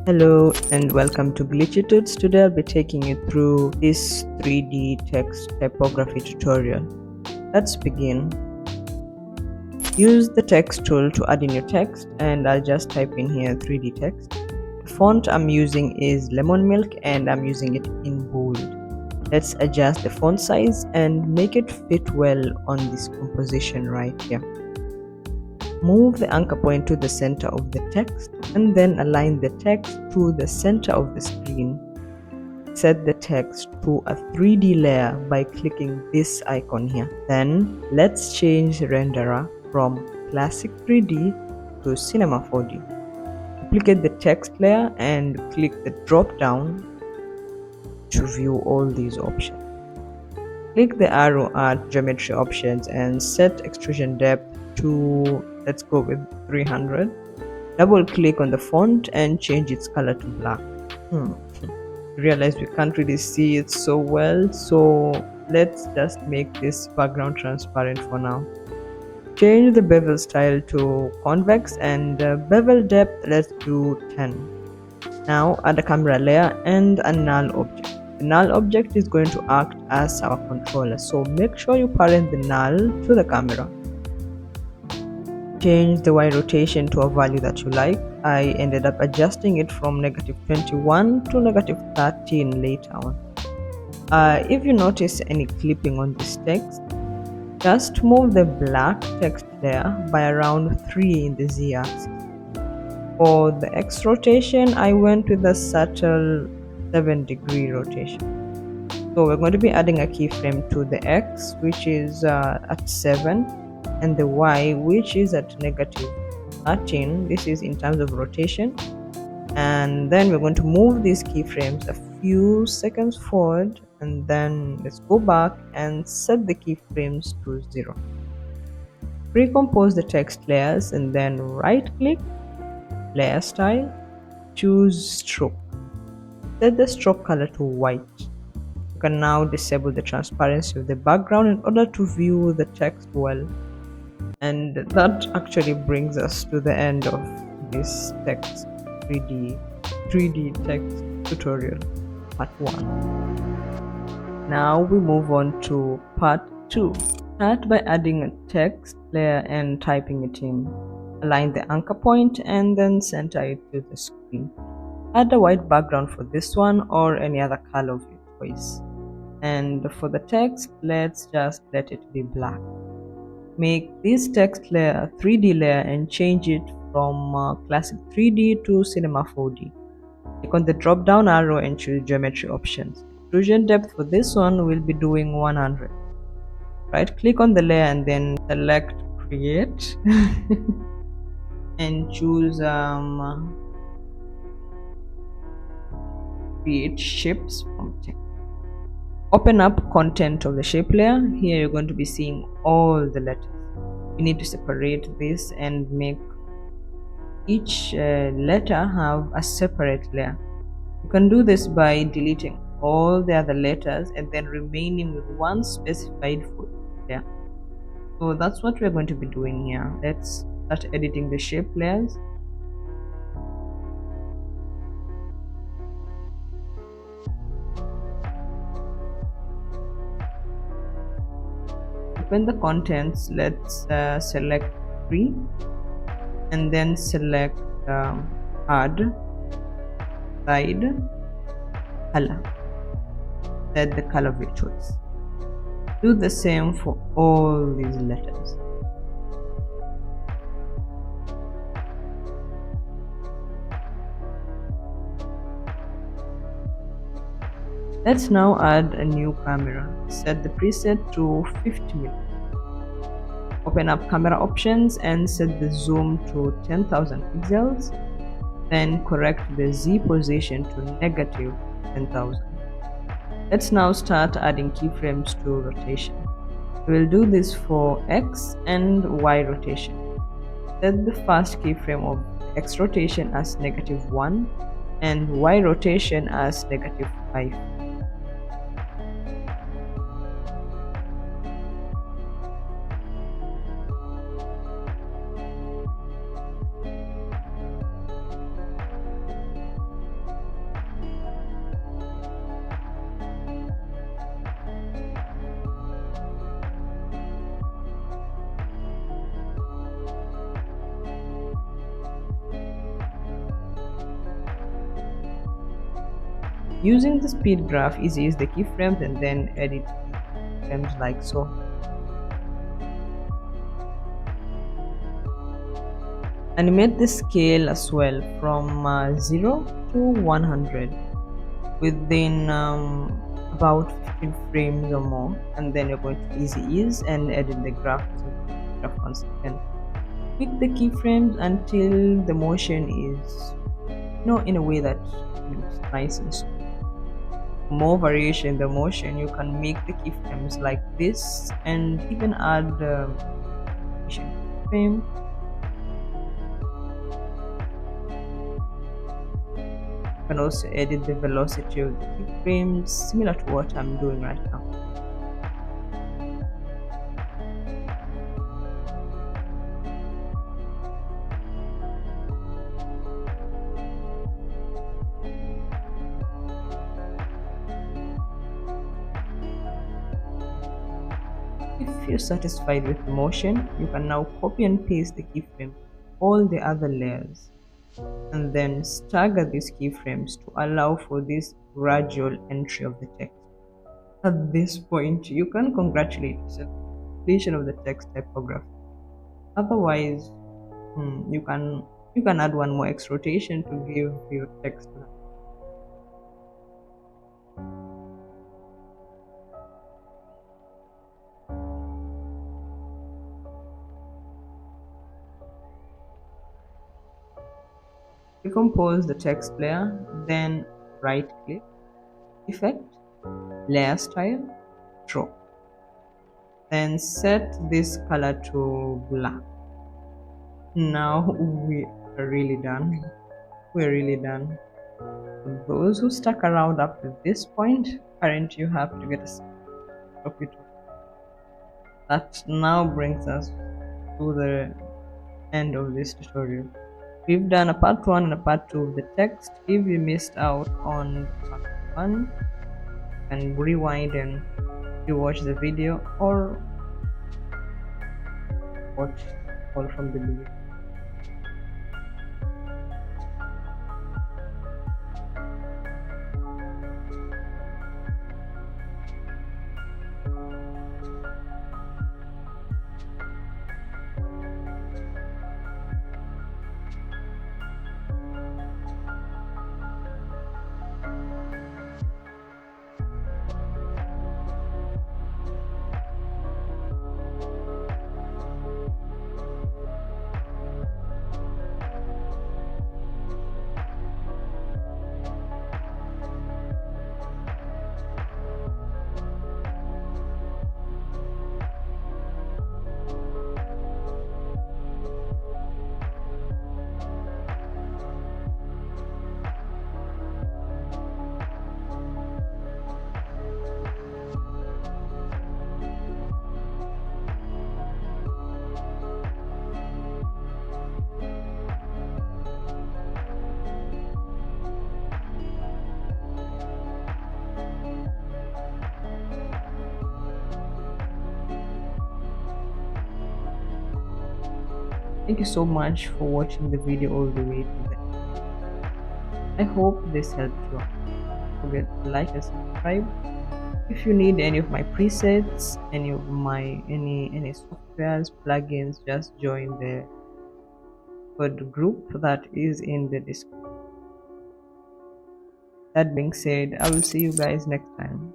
Hello and welcome to Glitchy Tuts. Today I'll be taking you through this 3D text typography tutorial. Let's begin. Use the text tool to add in your text, and I'll just type in here 3D text. The font I'm using is Lemon Milk and I'm using it in bold. Let's adjust the font size and make it fit well on this composition right here. Move the anchor point to the center of the text and then align the text to the center of the screen. Set the text to a 3D layer by clicking this icon here. Then let's change the renderer from Classic 3D to Cinema 4D. Duplicate the text layer and click the drop down to view all these options. Click the arrow at geometry options and set extrusion depth to, let's go with 300. Double click on the font and change its color to black. Realize we can't really see it so well, so let's just make this background transparent for now. Change the bevel style to convex and bevel depth, let's do 10. Now add a camera layer and a null object. The null object is going to act as our controller, so make sure you parent the null to the camera. Change the Y rotation to a value that you like. I ended up adjusting it from -21 to -13 later on. If you notice any clipping on this text, just move the black text layer by around 3 in the Z-axis. For the X rotation, I went with a subtle 7-degree rotation. So we're going to be adding a keyframe to the X, which is at 7, and the Y, which is at -13. This is in terms of rotation. And then we're going to move these keyframes a few seconds forward, and then let's go back and set the keyframes to 0. Recompose the text layers and then right click, layer style, choose stroke. Set the stroke color to white. You can now disable the transparency of the background in order to view the text well. And that actually brings us to the end of this text 3D text tutorial part 1. Now we move on to part 2. Start by adding a text layer and typing it in. Align the anchor point and then center it to the screen. Add a white background for this one or any other color of your choice. And for the text, let's just let it be black. Make this text layer a 3D layer and change it from Classic 3D to Cinema 4D. Click on the drop down arrow and choose geometry options. Extrusion depth for this one will be doing 100. Right click on the layer and then select create and choose create shapes from text. Open up content of the shape layer. Here you're going to be seeing all the letters. You need to separate this and make each letter have a separate layer. You can do this by deleting all the other letters and then remaining with one specified layer. So that's what we're going to be doing here. Let's start editing the shape layers. Open the contents, let's select 3 and then select add side color. Set the color of your choice. Do the same for all these letters. Let's now add a new camera. Set the preset to 50mm. Open up camera options and set the zoom to 10,000 pixels. Then correct the Z position to -10,000. Let's now start adding keyframes to rotation. We'll do this for X and Y rotation. Set the first keyframe of X rotation as -1 and Y rotation as -5. Using the speed graph, easy is the keyframes and then edit keyframes like so. Animate the scale as well from 0 to 100 within about 15 frames or more, and then you're going to easy ease and edit the graph to graph 1 second. Pick the keyframes until the motion is in a way that looks nice and smooth. For more variation in the motion, you can make the keyframes like this and even add keyframe. You can also edit the velocity of the keyframes, similar to what I'm doing right now. If you're satisfied with the motion, you can now copy and paste the keyframe all the other layers, and then stagger these keyframes to allow for this gradual entry of the text. At this point, you can congratulate yourself on the completion of the text typography. Otherwise, you can add one more X rotation to give your text. Decompose the text layer, then right click, effect, layer style, draw. Then set this color to black. Now we are really done. We're really done. For those who stuck around up to this point, currently you have to get a copy. That now brings us to the end of this tutorial. We've done a part 1 and a part 2 of the text. If you missed out on part 1, you can rewind and rewatch the video or watch all from the beginning. Thank you so much for watching the video all the way to the end. I hope this helped you. Don't forget to like and subscribe. If you need any of my presets, any of my any softwares, plugins, just join the code group that is in the description. That being said, I will see you guys next time.